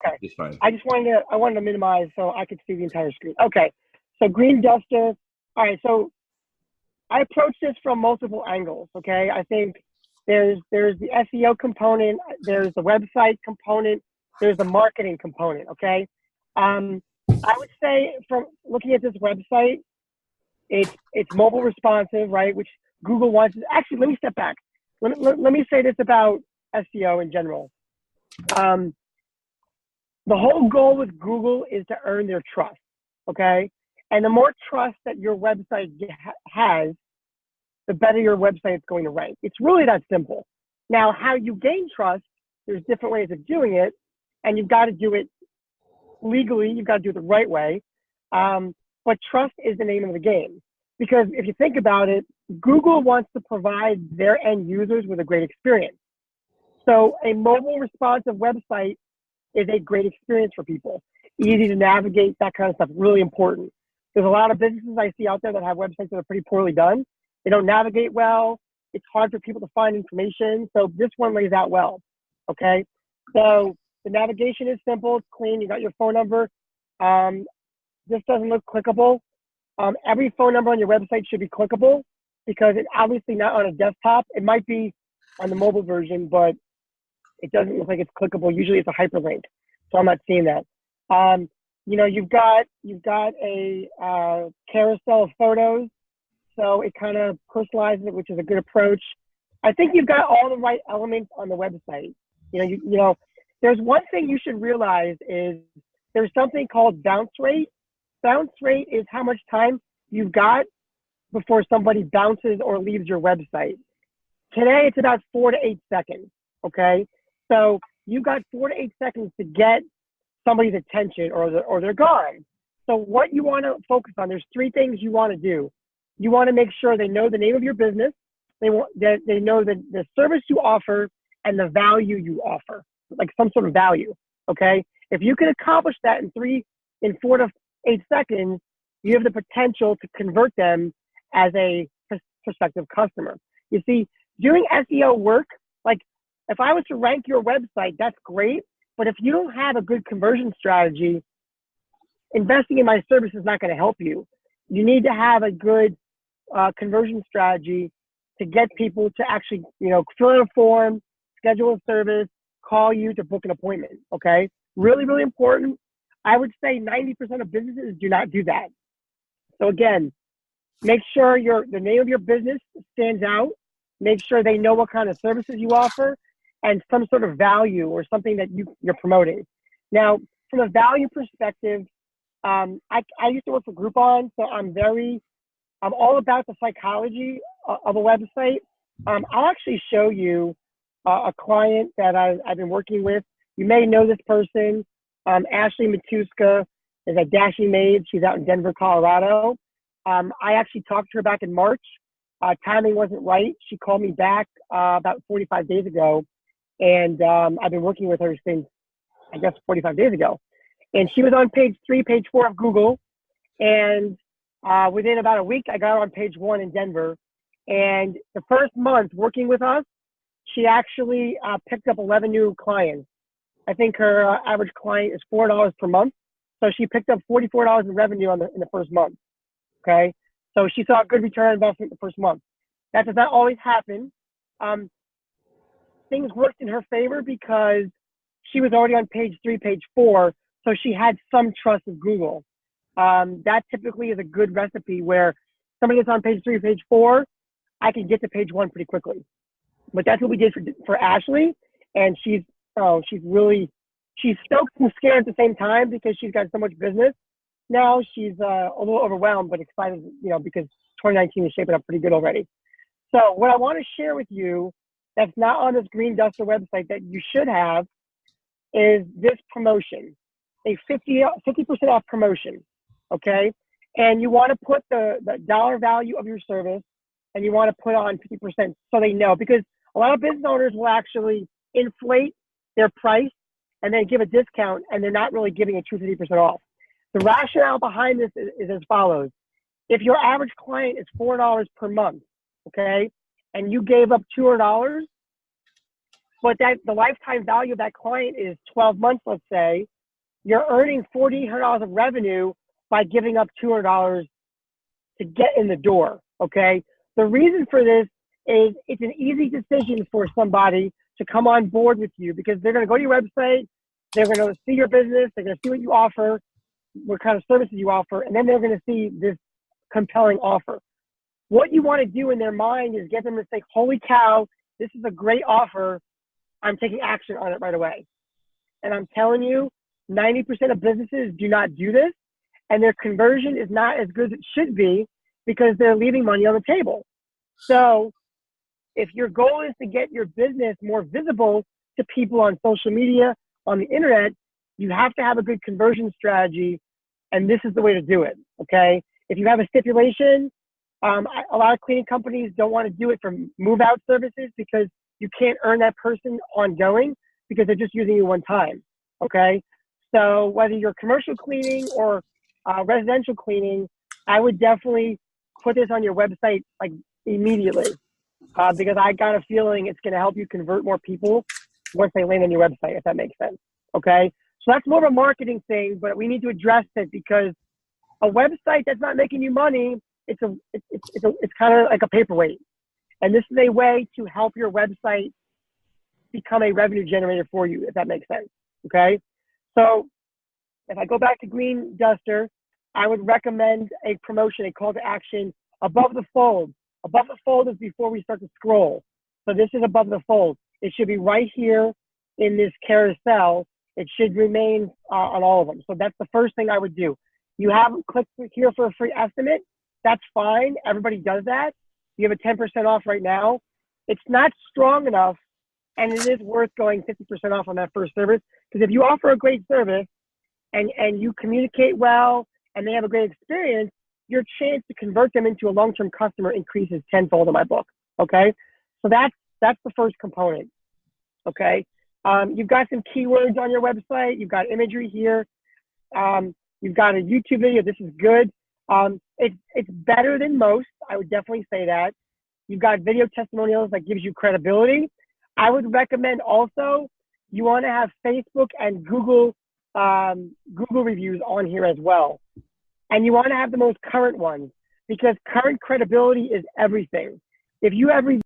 Okay. It's fine. I wanted to minimize so I could see the entire screen. Okay. So green duster. All right. So I approach this from multiple angles. Okay. I think there's the SEO component, there's the website component, there's the marketing component. Okay. I would say from looking at this website, it's mobile responsive, right? Which Google wants. Actually, let me step back. Let me say this about SEO in general. The whole goal with Google is to earn their trust, okay? And the more trust that your website has, the better your website is going to rank. It's really that simple. Now, how you gain trust, there's different ways of doing it, and you've got to do it legally. You've got to do it the right way. But trust is the name of the game. Because if you think about it, Google wants to provide their end users with a great experience. So a mobile responsive website is a great experience for people. Easy to navigate, that kind of stuff, really important. There's a lot of businesses I see out there that have websites that are pretty poorly done. They don't navigate well. It's hard for people to find information. So this one lays out well, okay? So the navigation is simple, it's clean, you got your phone number. This doesn't look clickable. Every phone number on your website should be clickable because it's obviously not on a desktop. It might be on the mobile version, but it doesn't look like it's clickable. Usually it's a hyperlink, so I'm not seeing that. You've got a carousel of photos, so it kind of personalizes it, which is a good approach. I think you've got all the right elements on the website. There's one thing you should realize is there's something called bounce rate. Bounce rate is how much time you've got before somebody bounces or leaves your website. Today, it's about 4 to 8 seconds, okay? So you've got 4 to 8 seconds to get somebody's attention or they're gone. So what you want to focus on, there's 3 things you want to do. You want to make sure they know the name of your business, they know the service you offer and the value you offer, like some sort of value, okay? If you can accomplish that in 4 to 8 seconds, you have the potential to convert them as a prospective customer. You see, doing SEO work, like if I was to rank your website, that's great. But if you don't have a good conversion strategy, investing in my service is not going to help you. You need to have a good conversion strategy to get people to actually, fill out a form, schedule a service, call you to book an appointment. Okay, really, really important. I would say 90% of businesses do not do that. So again, make sure the name of your business stands out. Make sure they know what kind of services you offer and some sort of value or something that you're promoting. Now, from a value perspective, I used to work for Groupon, so I'm all about the psychology of a website. I'll actually show you a client that I've been working with. You may know this person. Ashley Matuska is a Dashing Maid. She's out in Denver, Colorado. I actually talked to her back in March. Timing wasn't right. She called me back about 45 days ago, and I've been working with her since, I guess, 45 days ago. And she was on page 3, page 4 of Google, and within about a week, I got her on page 1 in Denver. And the first month working with us, she actually picked up 11 new clients. I think her average client is $4 per month. So she picked up $44 in revenue in the first month, okay? So she saw a good return on investment the first month. That does not always happen. Things worked in her favor because she was already on page 3, page 4, so she had some trust with Google. That typically is a good recipe where somebody that's on page 3, page 4, I can get to page 1 pretty quickly. But that's what we did for Ashley, and she's stoked and scared at the same time because she's got so much business. Now she's a little overwhelmed, but excited, because 2019 is shaping up pretty good already. So what I want to share with you that's not on this Green Duster website that you should have is this promotion, a 50% off promotion, okay? And you want to put the dollar value of your service and you want to put on 50% so they know, because a lot of business owners will actually inflate their price and then give a discount, and they're not really giving a true 50% off. The rationale behind this is as follows. If your average client is $4 per month, okay, and you gave up $200, but the lifetime value of that client is 12 months, let's say, you're earning $4,800 of revenue by giving up $200 to get in the door, okay? The reason for this is it's an easy decision for somebody to come on board with you because they're going to go to your website, they're going to see your business, they're going to see what you offer, what kind of services you offer, and then they're going to see this compelling offer. What you want to do in their mind is get them to say, holy cow, this is a great offer. I'm taking action on it right away. And I'm telling you, 90% of businesses do not do this, and their conversion is not as good as it should be because they're leaving money on the table. So if your goal is to get your business more visible to people on social media, on the internet, you have to have a good conversion strategy, and this is the way to do it, okay? If you have a stipulation, a lot of cleaning companies don't want to do it for move-out services because you can't earn that person ongoing because they're just using you one time, okay? So whether you're commercial cleaning or residential cleaning, I would definitely put this on your website like immediately because I got a feeling it's going to help you convert more people once they land on your website, if that makes sense, okay? So that's more of a marketing thing, but we need to address it because a website that's not making you money, it's kind of like a paperweight. And this is a way to help your website become a revenue generator for you, if that makes sense, okay? So if I go back to Green Duster, I would recommend a promotion, a call to action above the fold. Above the fold is before we start to scroll. So this is above the fold. It should be right here in this carousel. It should remain on all of them. So that's the first thing I would do. You haven't clicked here for a free estimate. That's fine. Everybody does that. You have a 10% off right now. It's not strong enough, and it is worth going 50% off on that first service because if you offer a great service and you communicate well and they have a great experience, your chance to convert them into a long-term customer increases tenfold in my book, okay? So that's the first component, okay? You've got some keywords on your website. You've got imagery here. You've got a YouTube video. This is good. It's better than most. I would definitely say that. You've got video testimonials that gives you credibility. I would recommend also you want to have Facebook and Google reviews on here as well. And you want to have the most current ones because current credibility is everything. If you have